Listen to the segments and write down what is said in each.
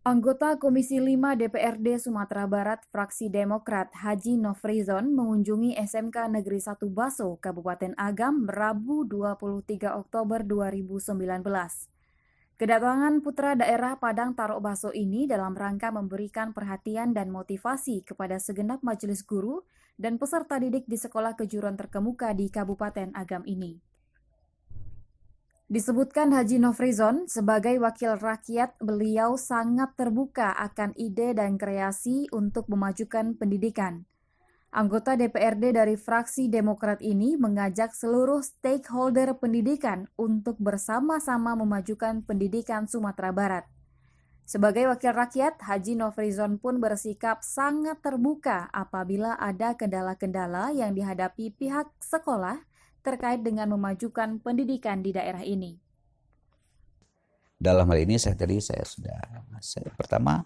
Anggota Komisi 5 DPRD Sumatera Barat fraksi Demokrat Haji Nofrizon mengunjungi SMK Negeri 1 Baso, Kabupaten Agam, Rabu 23 Oktober 2019. Kedatangan putra daerah Padang Tarok Baso ini dalam rangka memberikan perhatian dan motivasi kepada segenap majelis guru dan peserta didik di sekolah kejuruan terkemuka di Kabupaten Agam ini. Disebutkan Haji Nofrizon sebagai wakil rakyat, beliau sangat terbuka akan ide dan kreasi untuk memajukan pendidikan. Anggota DPRD dari fraksi Demokrat ini mengajak seluruh stakeholder pendidikan untuk bersama-sama memajukan pendidikan Sumatera Barat. Sebagai wakil rakyat, Haji Nofrizon pun bersikap sangat terbuka apabila ada kendala-kendala yang dihadapi pihak sekolah terkait dengan memajukan pendidikan di daerah ini. Dalam hal ini saya pertama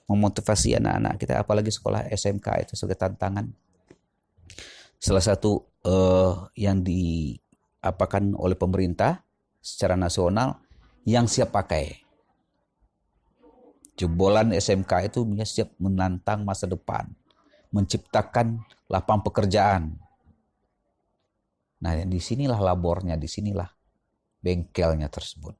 memotivasi anak-anak kita, apalagi sekolah SMK itu sebagai tantangan. Salah satu yang diapakan oleh pemerintah secara nasional yang siap pakai. Jebolan SMK itu siap menantang masa depan, menciptakan lapangan pekerjaan. Nah, disinilah labornya, disinilah bengkelnya tersebut.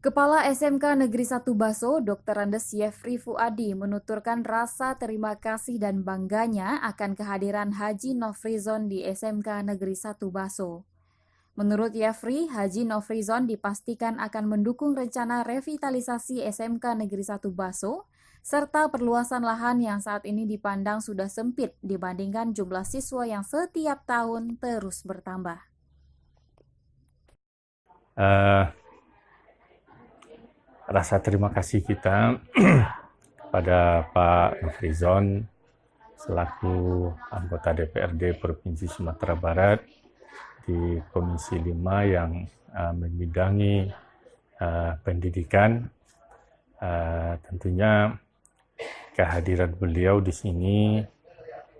Kepala SMK Negeri 1 Baso, Dr. Andes Yefri Fuadi menuturkan rasa terima kasih dan bangganya akan kehadiran Haji Nofrizon di SMK Negeri 1 Baso. Menurut Yefri, Haji Nofrizon dipastikan akan mendukung rencana revitalisasi SMK Negeri 1 Baso, serta perluasan lahan yang saat ini dipandang sudah sempit dibandingkan jumlah siswa yang setiap tahun terus bertambah. Rasa terima kasih kita pada Pak Nofrizon selaku anggota DPRD Provinsi Sumatera Barat di Komisi 5 yang membidangi pendidikan. Tentunya kehadiran beliau di sini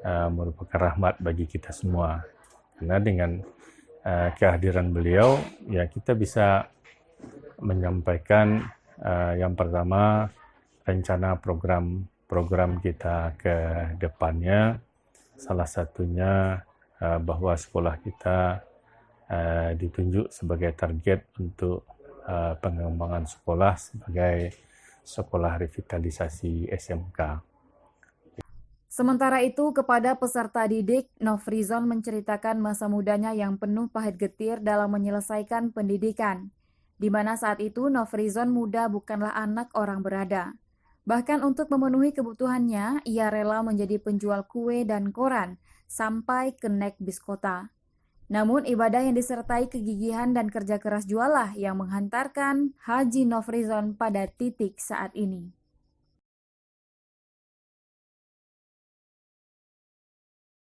merupakan rahmat bagi kita semua. Karena dengan kehadiran beliau, ya kita bisa menyampaikan yang pertama rencana program kita ke depannya. Salah satunya bahwa sekolah kita ditunjuk sebagai target untuk pengembangan sekolah sebagai sekolah revitalisasi SMK. Sementara itu, kepada peserta didik, Nofrizon menceritakan masa mudanya yang penuh pahit getir dalam menyelesaikan pendidikan, di mana saat itu Nofrizon muda bukanlah anak orang berada. Bahkan untuk memenuhi kebutuhannya, ia rela menjadi penjual kue dan koran, sampai ke naik bis kota. Namun ibadah yang disertai kegigihan dan kerja keras jualah yang menghantarkan Haji Nofrizon pada titik saat ini.